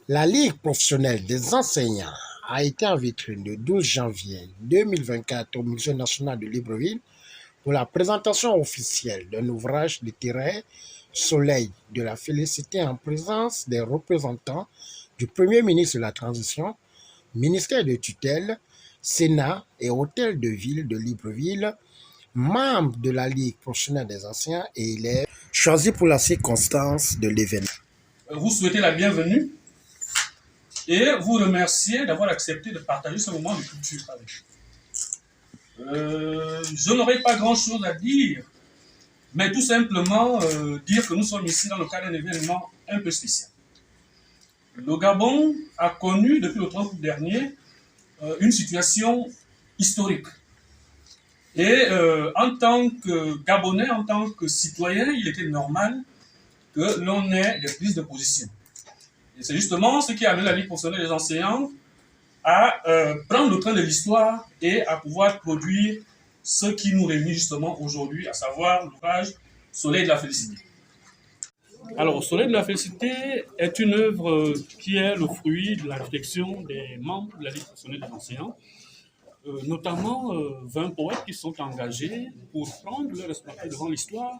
La Ligue professionnelle des enseignants a été en vitrine le 12 janvier 2024 au Musée national de Libreville pour la présentation officielle d'un ouvrage littéraire Soleil de la félicité en présence des représentants du Premier ministre de la Transition, ministère de tutelle, Sénat et Hôtel de Ville de Libreville, membres de la Ligue professionnelle des enseignants et élèves, choisis pour la circonstance de l'événement. Vous souhaitez la bienvenue et vous remercier d'avoir accepté de partager ce moment de culture avec nous. Je n'aurai pas grand-chose à dire, mais tout simplement dire que nous sommes ici dans le cadre d'un événement un peu spécial. Le Gabon a connu depuis le 30 août dernier une situation historique. Et en tant que Gabonais, en tant que citoyen, il était normal que l'on ait des prises de position. Et c'est justement ce qui a amené la Ligue professionnelle des enseignants à prendre le train de l'histoire et à pouvoir produire ce qui nous réunit justement aujourd'hui, à savoir l'ouvrage Soleil de la félicité. Alors, Soleil de la félicité est une œuvre qui est le fruit de la réflexion des membres de la Ligue professionnelle des enseignants, notamment 20 poètes qui sont engagés pour prendre leur responsabilité devant l'histoire,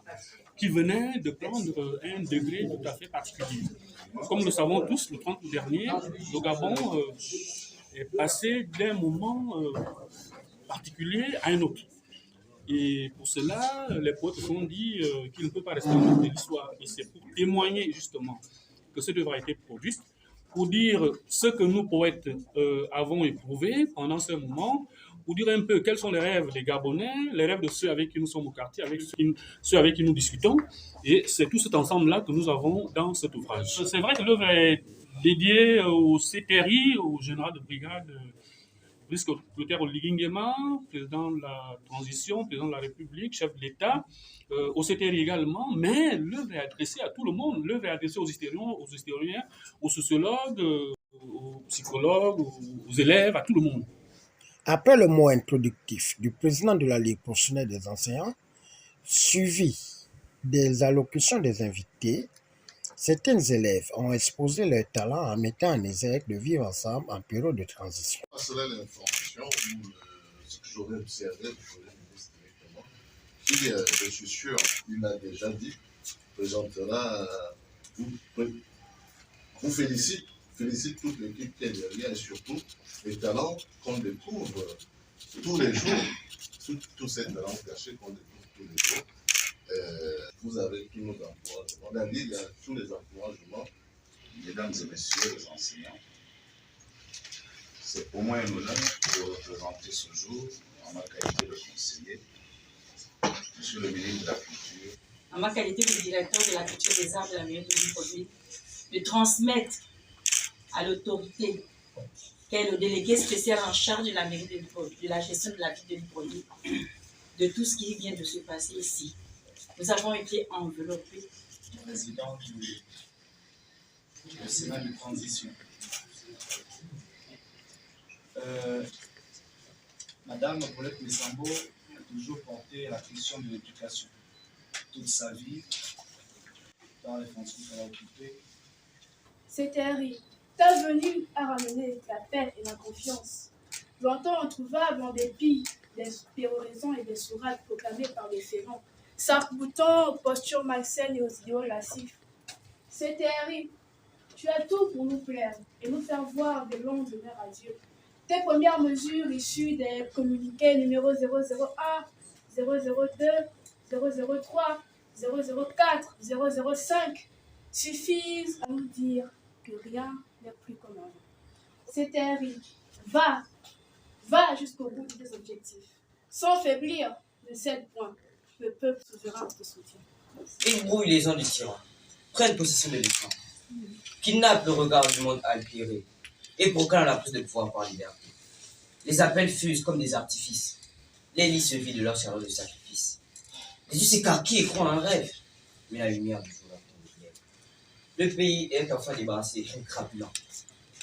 qui venait de prendre un degré tout à fait particulier. Comme nous le savons tous, le 30 août dernier, le Gabon est passé d'un moment particulier à un autre. Et pour cela, les poètes se sont dit qu'il ne peut pas rester en de l'histoire. Et c'est pour témoigner justement que cette œuvre a été produite, pour dire ce que nous, poètes, avons éprouvé pendant ce moment, pour dire un peu quels sont les rêves des Gabonais, les rêves de ceux avec qui nous sommes au quartier, avec ceux avec qui nous discutons. Et c'est tout cet ensemble-là que nous avons dans cet ouvrage. C'est vrai que l'œuvre est dédiée au CTRI, au général de brigade Clotaire Oligui-Nguema, président de la transition, président de la République, chef de l'État, au CTRI également, mais l'œuvre est adressée à tout le monde. L'œuvre est adressée aux historiens, aux sociologues, aux psychologues, aux élèves, à tout le monde. Après le mot introductif du président de la Ligue professionnelle des enseignants, suivi des allocutions des invités, certains élèves ont exposé leur talent en mettant en exergue de vivre ensemble en période de transition. Cela l'information ou ce que j'aurais observé du Premier ministre directement, qui, je suis sûr, il l'a déjà dit, présentera, vous félicite toute l'équipe qui est derrière et surtout les talents qu'on découvre tous les jours, tous ces talents cachés qu'on découvre tous les jours. Vous avez tous nos encouragements. La Ligue a tous les encouragements, mesdames et messieurs les enseignants. C'est au moins un honneur de vous représenter ce jour en ma qualité de conseiller, Monsieur le ministre de la Culture. En ma qualité de directeur de la culture des arts de la mairie de Libreville, de transmettre à l'autorité qui est le délégué spécial en charge de la mairie de Libreville, de la gestion de la ville de Libreville, de tout ce qui vient de se passer ici. Nous avons été enveloppés. Président du Sénat de transition. Madame Paulette Messambo a toujours porté la question de l'éducation toute sa vie dans les fonctions qu'elle a occupées. CTRI, ta venue a ramené la paix et la confiance. Longtemps introuvable en dépit des péroraisons et des sourates proclamées par les férants, s'arc-boutant aux postures malsaines et aux idéaux lascifs. CTRI, tu as tout pour nous plaire et nous faire voir des longues demeures à Dieu. Tes premières mesures issues des communiqués numéro 001, 002, 003, 004, 005 suffisent à nous dire que rien n'est plus comme avant. CTRI, va jusqu'au bout de tes objectifs. Sans faiblir de 7 points, le peuple souverain te soutient. Ils brouillent les gens du tyran, prennent possession des l'écran, kidnappent le regard du monde altéré et proclament la prise de pouvoir par liberté. Les appels fusent comme des artifices. Les lits se vident de leur chaleur de sacrifice. Les yeux s'écarquillent et croient un rêve, mais la lumière du jour attend de lèvres. Le pays est enfin débarrassé des crapulants.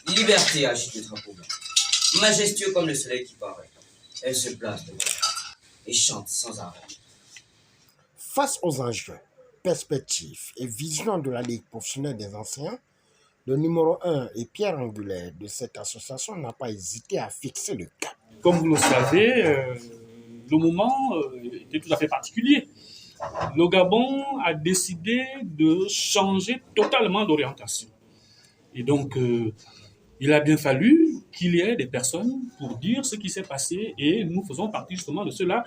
Liberté agite le drapeau blanc. Majestueux comme le soleil qui paraît, elle se place devant la table et chante sans arrêt. Face aux enjeux, perspectives et visions de la Ligue professionnelle des enseignants, Le numéro 1 et pierre angulaire de cette association n'a pas hésité à fixer le cap. Comme vous le savez, le moment était tout à fait particulier. Le Gabon a décidé de changer totalement d'orientation. Et donc, il a bien fallu qu'il y ait des personnes pour dire ce qui s'est passé et nous faisons partie justement de cela.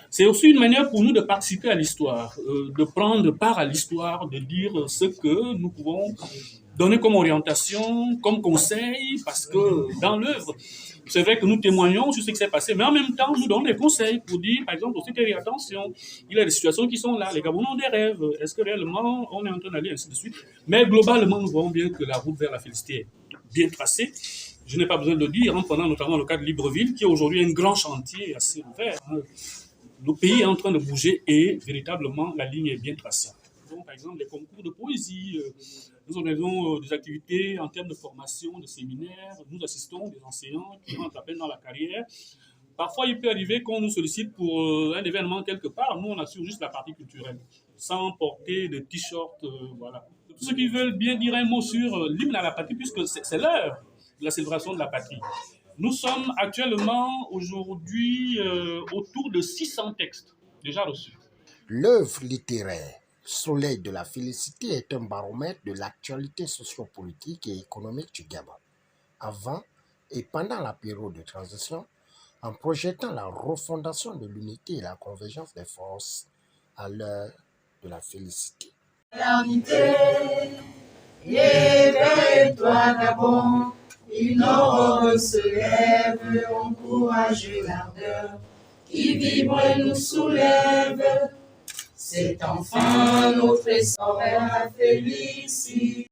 C'est aussi une manière pour nous de participer à l'histoire, de prendre part à l'histoire, de dire ce que nous pouvons donner comme orientation, comme conseil, parce que dans l'œuvre, c'est vrai que nous témoignons sur ce qui s'est passé, mais en même temps, nous donnons des conseils pour dire, par exemple, aussi, attention, il y a des situations qui sont là, les Gabonais ont des rêves, est-ce que réellement on est en train d'aller, ainsi de suite. Mais globalement, nous voyons bien que la route vers la félicité est bien tracée. Je n'ai pas besoin de le dire, en prenant notamment le cas de Libreville, qui est aujourd'hui un grand chantier assez ouvert. Le pays est en train de bouger et véritablement, la ligne est bien tracée. Donc, par exemple, les concours de poésie, nous organisons des activités en termes de formation, de séminaires. Nous assistons des enseignants qui rentrent à peine dans la carrière. Parfois, il peut arriver qu'on nous sollicite pour un événement quelque part. Nous, on assure juste la partie culturelle, sans porter de t-shirt, voilà. Tous ceux qui veulent bien dire un mot sur l'hymne à la patrie, puisque c'est l'heure de la célébration de la patrie. Nous sommes actuellement, aujourd'hui, autour de 600 textes déjà reçus. L'œuvre littéraire Soleil de la félicité est un baromètre de l'actualité sociopolitique et économique du Gabon, avant et pendant la période de transition, en projetant la refondation de l'unité et la convergence des forces à l'heure de la félicité. Éveille-toi, Gabon, une aurore se lève, encourage l'ardeur qui vibre et nous soulève. C'est enfin notre essor vers la félicité.